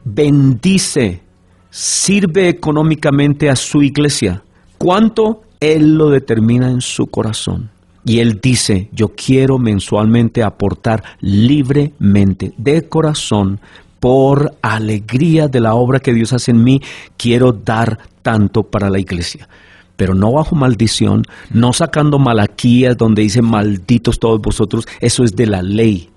bendice, sirve económicamente a su iglesia. ¿Cuánto? Él lo determina en su corazón. Y él dice, yo quiero mensualmente aportar libremente, de corazón, por alegría de la obra que Dios hace en mí, quiero dar tanto para la iglesia. Pero no bajo maldición, no sacando Malaquías donde dice malditos todos vosotros, eso es de la ley.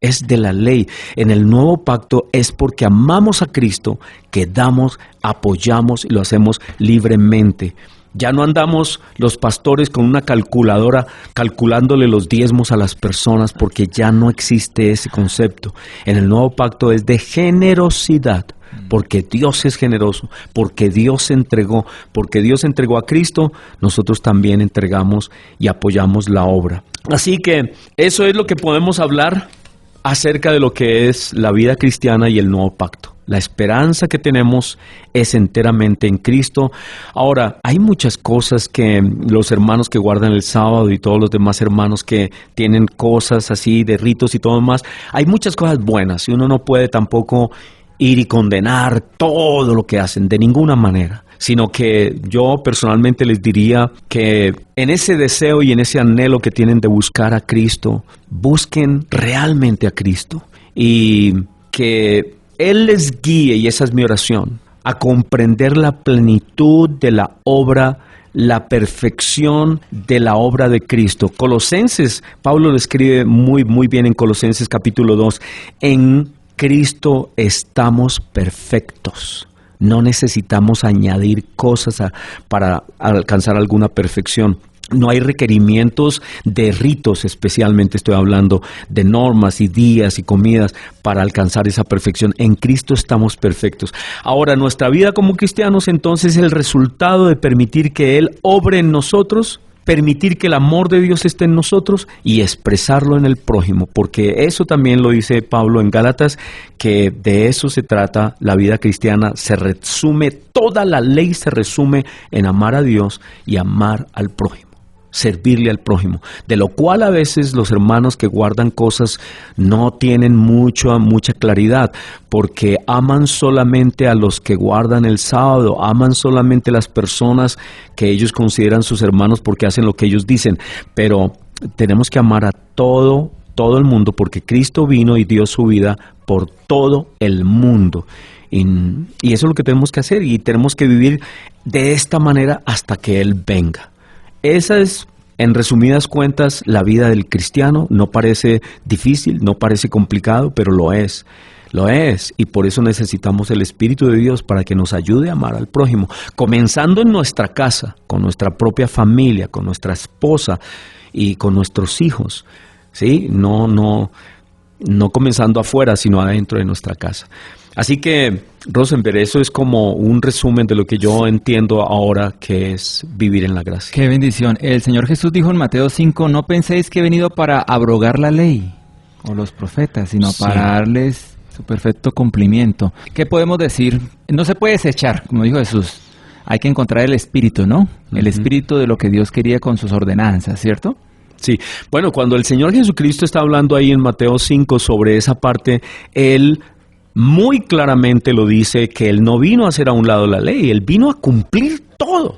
Es de la ley. En el nuevo pacto es porque amamos a Cristo que damos, apoyamos y lo hacemos libremente. Ya no andamos los pastores con una calculadora calculándole los diezmos a las personas porque ya no existe ese concepto. En el nuevo pacto es de generosidad, porque Dios es generoso, porque Dios entregó a Cristo, nosotros también entregamos y apoyamos la obra. Así que eso es lo que podemos hablar acerca de lo que es la vida cristiana y el nuevo pacto. La esperanza que tenemos es enteramente en Cristo. Ahora, hay muchas cosas que los hermanos que guardan el sábado y todos los demás hermanos que tienen cosas así de ritos y todo demás, hay muchas cosas buenas y uno no puede tampoco ir y condenar todo lo que hacen de ninguna manera, sino que yo personalmente les diría que en ese deseo y en ese anhelo que tienen de buscar a Cristo, busquen realmente a Cristo y que Él les guíe, y esa es mi oración, a comprender la plenitud de la obra, la perfección de la obra de Cristo. Colosenses, Pablo lo escribe muy bien en Colosenses capítulo 2, en Cristo estamos perfectos. No necesitamos añadir cosas para alcanzar alguna perfección. No hay requerimientos de ritos, especialmente estoy hablando de normas y días y comidas para alcanzar esa perfección. En Cristo estamos perfectos. Ahora, nuestra vida como cristianos entonces es el resultado de permitir que Él obre en nosotros, permitir que el amor de Dios esté en nosotros y expresarlo en el prójimo, porque eso también lo dice Pablo en Gálatas, que de eso se trata la vida cristiana. Se resume, toda la ley se resume en amar a Dios y amar al prójimo. Servirle al prójimo, de lo cual a veces los hermanos que guardan cosas no tienen mucha claridad, porque aman solamente a los que guardan el sábado, aman solamente a las personas que ellos consideran sus hermanos porque hacen lo que ellos dicen, pero tenemos que amar a todo el mundo, porque Cristo vino y dio su vida por todo el mundo. Y eso es lo que tenemos que hacer, y tenemos que vivir de esta manera hasta que Él venga. Esa es, en resumidas cuentas, la vida del cristiano. No parece difícil, no parece complicado, pero lo es. Lo es, y por eso necesitamos el Espíritu de Dios para que nos ayude a amar al prójimo, comenzando en nuestra casa, con nuestra propia familia, con nuestra esposa y con nuestros hijos, ¿sí? No comenzando afuera, sino adentro de nuestra casa. Así que, Rosenberg, eso es como un resumen de lo que yo entiendo ahora que es vivir en la gracia. Qué bendición. El Señor Jesús dijo en Mateo 5, no penséis que he venido para abrogar la ley o los profetas, sino Sí. para darles su perfecto cumplimiento. ¿Qué podemos decir? No se puede desechar, como dijo Jesús. Hay que encontrar el espíritu, ¿no? El espíritu de lo que Dios quería con sus ordenanzas, ¿cierto? Sí, bueno, cuando el Señor Jesucristo está hablando ahí en Mateo 5 sobre esa parte, Él muy claramente lo dice, que Él no vino a hacer a un lado la ley, Él vino a cumplir todo.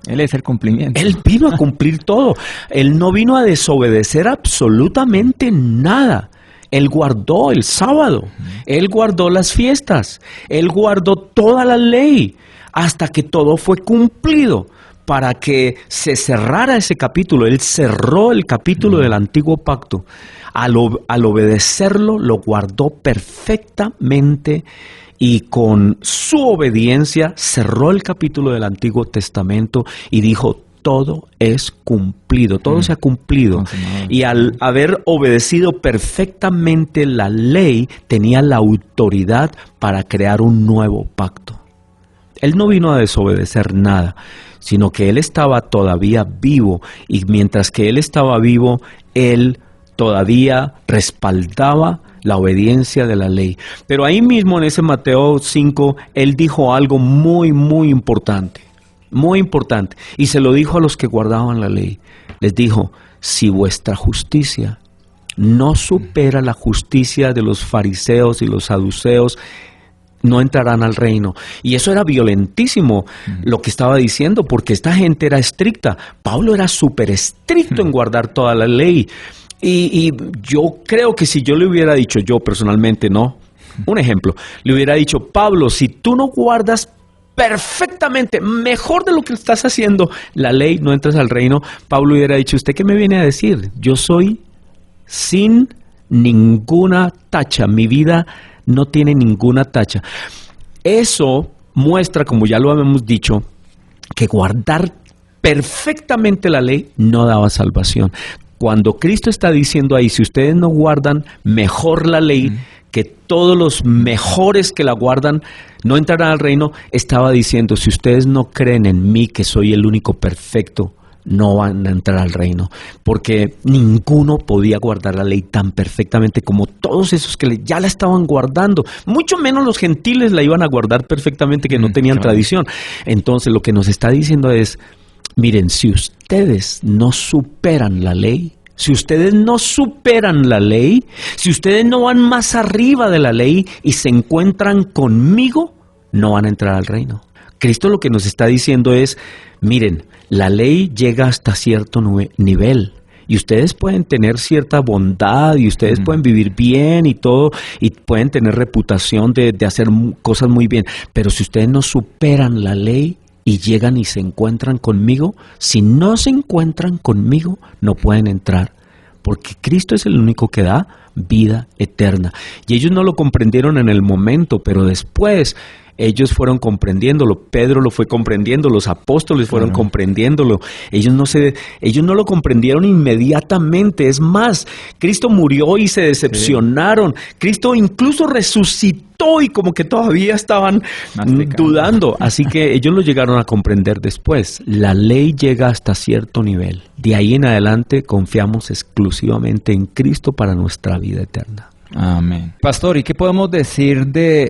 Él es el cumplimiento. Él vino a cumplir todo. Él no vino a desobedecer absolutamente nada. Él guardó el sábado, Él guardó las fiestas, Él guardó toda la ley hasta que todo fue cumplido. para que se cerrara ese capítulo. Él cerró el capítulo del antiguo pacto. Al obedecerlo, lo guardó perfectamente y con su obediencia cerró el capítulo del Antiguo Testamento y dijo: todo es cumplido, todo se ha cumplido. Y al haber obedecido perfectamente la ley, tenía la autoridad para crear un nuevo pacto. Él no vino a desobedecer nada, sino que Él estaba todavía vivo, y mientras que Él estaba vivo, Él todavía respaldaba la obediencia de la ley. Pero ahí mismo en ese Mateo 5, Él dijo algo muy, muy importante, y se lo dijo a los que guardaban la ley. Les dijo: si vuestra justicia no supera la justicia de los fariseos y los saduceos, no entrarán al reino. Y eso era violentísimo lo que estaba diciendo, porque esta gente era estricta. Pablo era súper estricto en guardar toda la ley. Y yo creo que si yo le hubiera dicho, yo personalmente, no, un ejemplo, le hubiera dicho: Pablo, si tú no guardas perfectamente, mejor de lo que estás haciendo, la ley, no entras al reino, Pablo hubiera dicho: ¿usted qué me viene a decir? Yo soy sin ninguna tacha, mi vida no tiene ninguna tacha. Eso muestra, como ya lo habíamos dicho, que guardar perfectamente la ley no daba salvación. Cuando Cristo está diciendo ahí: si ustedes no guardan mejor la ley, que todos los mejores que la guardan no entrarán al reino, estaba diciendo: si ustedes no creen en mí, que soy el único perfecto, no van a entrar al reino. Porque ninguno podía guardar la ley tan perfectamente como todos esos que ya la estaban guardando. Mucho menos los gentiles la iban a guardar perfectamente, que no tenían tradición. Entonces lo que nos está diciendo es: miren, si ustedes no superan la ley, si ustedes no van más arriba de la ley y se encuentran conmigo, no van a entrar al reino. Cristo lo que nos está diciendo es: miren, la ley llega hasta cierto nivel. Y ustedes pueden tener cierta bondad, y ustedes pueden vivir bien y todo, y pueden tener reputación de hacer cosas muy bien. Pero si ustedes no superan la ley y llegan y se encuentran conmigo, si no se encuentran conmigo, no pueden entrar. Porque Cristo es el único que da vida eterna. Y ellos no lo comprendieron en el momento, pero después ellos fueron comprendiéndolo. Pedro lo fue comprendiendo, los apóstoles fueron comprendiéndolo. Ellos no lo comprendieron inmediatamente. Es más, Cristo murió y se decepcionaron. Cristo incluso resucitó y como que todavía estaban dudando. Así que ellos lo llegaron a comprender después. La ley llega hasta cierto nivel. De ahí en adelante confiamos exclusivamente en Cristo para nuestra vida eterna. Amén. Pastor, ¿y qué podemos decir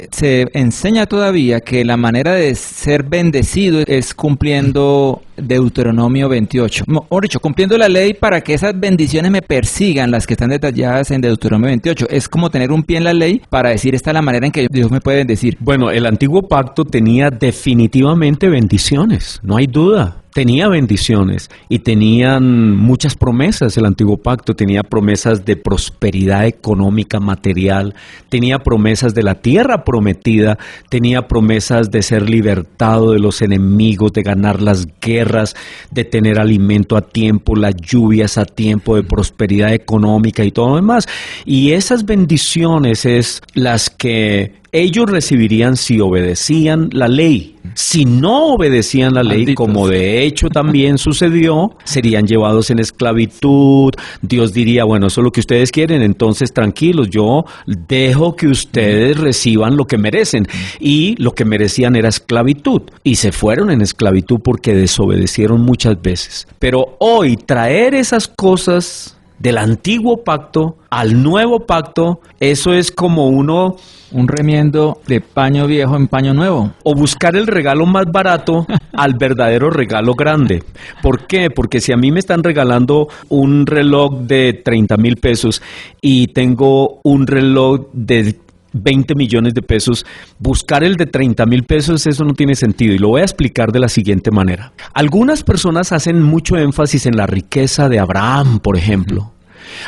se enseña todavía que la manera de ser bendecido es cumpliendo Deuteronomio 28? Mejor dicho, cumpliendo la ley para que esas bendiciones me persigan, las que están detalladas en Deuteronomio 28. Es como tener un pie en la ley para decir: esta es la manera en que Dios me puede bendecir. Bueno, el antiguo pacto tenía definitivamente bendiciones, no hay duda. Tenía bendiciones y tenían muchas promesas. El antiguo pacto tenía promesas de prosperidad económica, material, tenía promesas de la tierra prometida, tenía promesas de ser libertado de los enemigos, de ganar las guerras, de tener alimento a tiempo, las lluvias a tiempo, de prosperidad económica y todo lo demás. Y esas bendiciones es las que ellos recibirían si obedecían la ley. Si no obedecían la ley, como de hecho también sucedió, serían llevados en esclavitud. Dios diría: bueno, eso es lo que ustedes quieren, entonces tranquilos, yo dejo que ustedes reciban lo que merecen. Y lo que merecían era esclavitud. Y se fueron en esclavitud porque desobedecieron muchas veces. Pero hoy traer esas cosas del antiguo pacto al nuevo pacto, eso es como un remiendo de paño viejo en paño nuevo. O buscar el regalo más barato al verdadero regalo grande. ¿Por qué? Porque si a mí me están regalando un reloj de 30,000 pesos y tengo un reloj de 20 millones de pesos, buscar el de 30,000 pesos, eso no tiene sentido. Y lo voy a explicar de la siguiente manera. Algunas personas hacen mucho énfasis en la riqueza de Abraham, por ejemplo.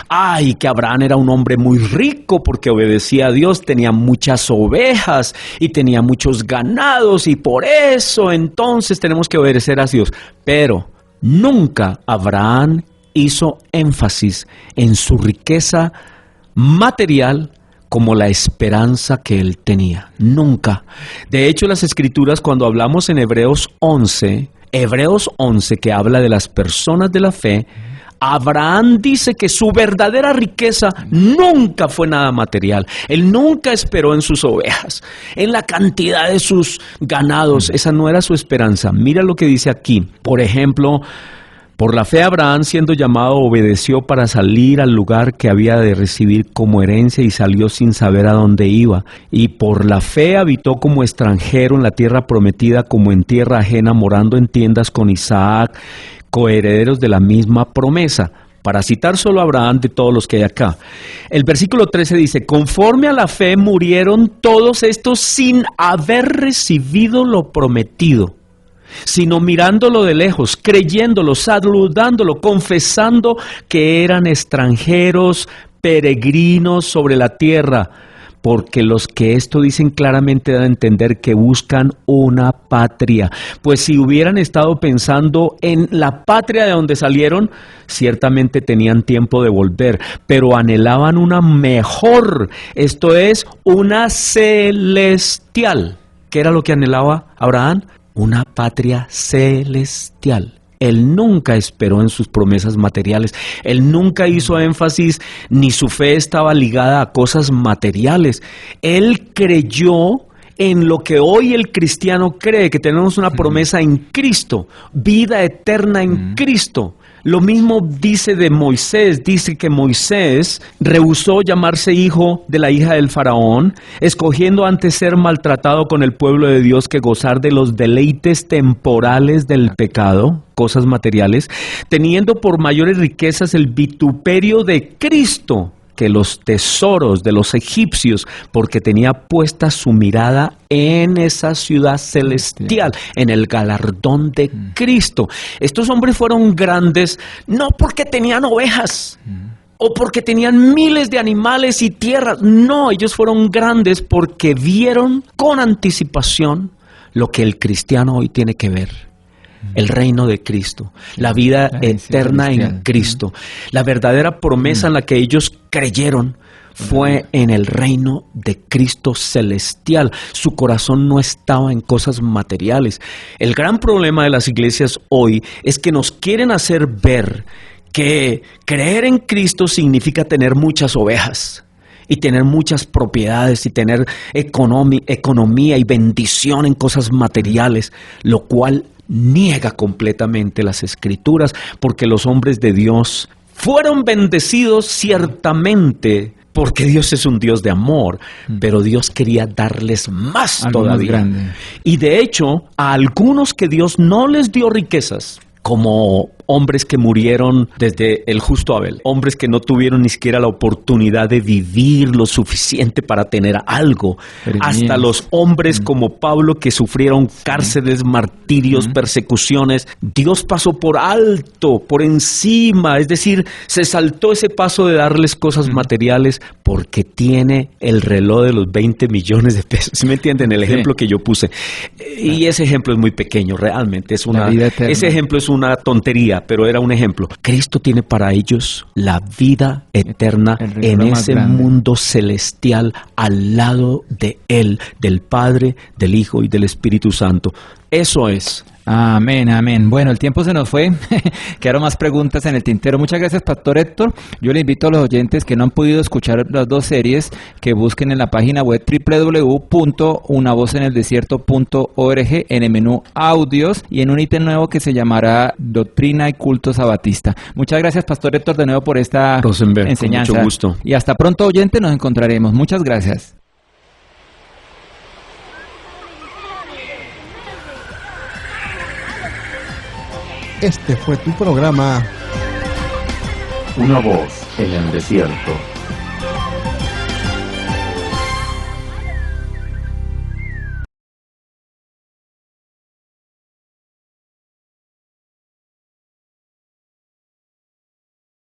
Ay, que Abraham era un hombre muy rico porque obedecía a Dios, tenía muchas ovejas y tenía muchos ganados y por eso entonces tenemos que obedecer a Dios. Pero nunca Abraham hizo énfasis en su riqueza material como la esperanza que él tenía. Nunca. De hecho, las Escrituras, cuando hablamos en Hebreos 11, que habla de las personas de la fe, Abraham dice que su verdadera riqueza nunca fue nada material. Él nunca esperó en sus ovejas, en la cantidad de sus ganados. Esa no era su esperanza. Mira lo que dice aquí. Por ejemplo, por la fe Abraham, siendo llamado, obedeció para salir al lugar que había de recibir como herencia y salió sin saber a dónde iba. Y por la fe habitó como extranjero en la tierra prometida, como en tierra ajena, morando en tiendas con Isaac, coherederos de la misma promesa. Para citar solo a Abraham de todos los que hay acá. El versículo 13 dice, conforme a la fe murieron todos estos sin haber recibido lo prometido, sino mirándolo de lejos, creyéndolo, saludándolo, confesando que eran extranjeros, peregrinos sobre la tierra, porque los que esto dicen claramente dan a entender que buscan una patria. Pues si hubieran estado pensando en la patria de donde salieron, ciertamente tenían tiempo de volver, pero anhelaban una mejor, esto es, una celestial. ¿Qué era lo que anhelaba Abraham? Una patria celestial. Él nunca esperó en sus promesas materiales. Él nunca hizo énfasis, ni su fe estaba ligada a cosas materiales. Él creyó en lo que hoy el cristiano cree, que tenemos una promesa en Cristo, vida eterna en Cristo. Lo mismo dice de Moisés, dice que Moisés rehusó llamarse hijo de la hija del faraón, escogiendo antes ser maltratado con el pueblo de Dios que gozar de los deleites temporales del pecado, cosas materiales, teniendo por mayores riquezas el vituperio de Cristo que los tesoros de los egipcios, porque tenía puesta su mirada en esa ciudad celestial, en el galardón de Cristo. Estos hombres fueron grandes no porque tenían ovejas o porque tenían miles de animales y tierras. No, ellos fueron grandes porque vieron con anticipación lo que el cristiano hoy tiene que ver. El reino de Cristo, la vida eterna en Cristo. La verdadera promesa en la que ellos creyeron fue en el reino de Cristo celestial. Su corazón no estaba en cosas materiales. El gran problema de las iglesias hoy es que nos quieren hacer ver que creer en Cristo significa tener muchas ovejas y tener muchas propiedades y tener economía y bendición en cosas materiales, lo cual niega completamente las Escrituras, porque los hombres de Dios fueron bendecidos ciertamente, porque Dios es un Dios de amor, pero Dios quería darles más todavía. Y de hecho, a algunos que Dios no les dio riquezas, como hombres que murieron desde el justo Abel, hombres que no tuvieron ni siquiera la oportunidad de vivir lo suficiente para tener algo, hasta los hombres como Pablo que sufrieron cárceles, martirios, persecuciones. Dios pasó por alto, por encima, es decir, se saltó ese paso de darles cosas materiales porque tiene el reloj de los 20 millones de pesos. ¿Sí me entienden? El ejemplo que yo puse. Y ese ejemplo es muy pequeño, realmente. Ese ejemplo es una tontería, pero era un ejemplo. Cristo tiene para ellos la vida eterna en ese mundo celestial al lado de Él, del Padre, del Hijo y del Espíritu Santo. Eso es. Amén, amén. Bueno, el tiempo se nos fue. Quedaron más preguntas en el tintero. Muchas gracias, Pastor Héctor. Yo le invito a los oyentes que no han podido escuchar las dos series que busquen en la página web www.unavozeneldesierto.org en el menú audios y en un ítem nuevo que se llamará Doctrina y Culto Sabatista. Muchas gracias, Pastor Héctor, de nuevo por esta enseñanza. Con mucho gusto. Y hasta pronto, oyente, nos encontraremos. Muchas gracias. Este fue tu programa Una voz en el desierto.